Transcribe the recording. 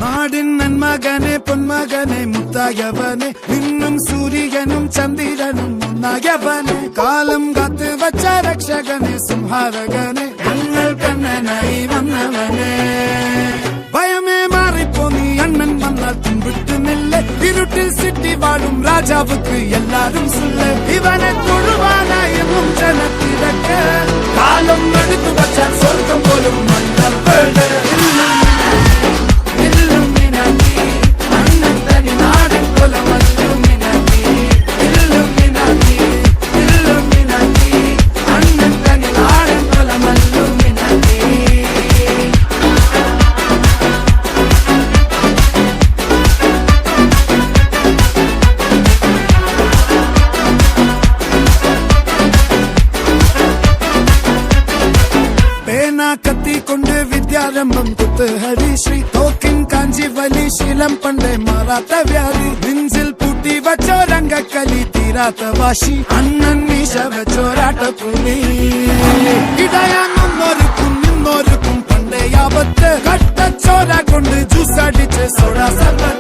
നാടിൻ നന്മകനെ പൊന്മകനെ മുത്തായവനെ നിന്നും സൂര്യനും ചന്ദ്രനും ഒന്നായവനെ കാലം കാത്ത് വച്ച രക്ഷകനെ സംഹാരകനെ ഞങ്ങൾ കണ്ണനായി വന്നവനെ ഭയമേ മാറിപ്പോ നീ അണ്ണൻ വന്നാൽ പിൻവിട്ടുന്നില്ല ഇരുട്ടിൽ സിറ്റി വാഴും രാജാവുക്ക് എല്ലാരും സുല്ല ഇവനെ തൊഴുവാനായി എന്നും ജനത്തിരക്ക് കാലം എടുത്തു വച്ചാൽ സ്വർഗം പോലും മണ്ണപ്പേട് കത്തിക്കൊണ്ട് വിദ്യാരംഭം കുത്ത് ഹരിശ്രീ തോക്കിൻ കാഞ്ചി വലി ശീലം പണ്ടേ മാറാത്ത വ്യാധി നെഞ്ചിൽ പൂട്ടി വച്ചോരംഗക്കലി തീരാത്ത വാശി അണ്ണൻ മീശ വെച്ചോരാട്ടപ്പുലി ഇടയാങ്ങൊന്നൊരുക്കും നിന്നൊരുക്കും പണ്ടേ ആപത്ത് കട്ടച്ചോര കൊണ്ട് ജ്യൂസ് അടിച്ച് സോഡ സർവ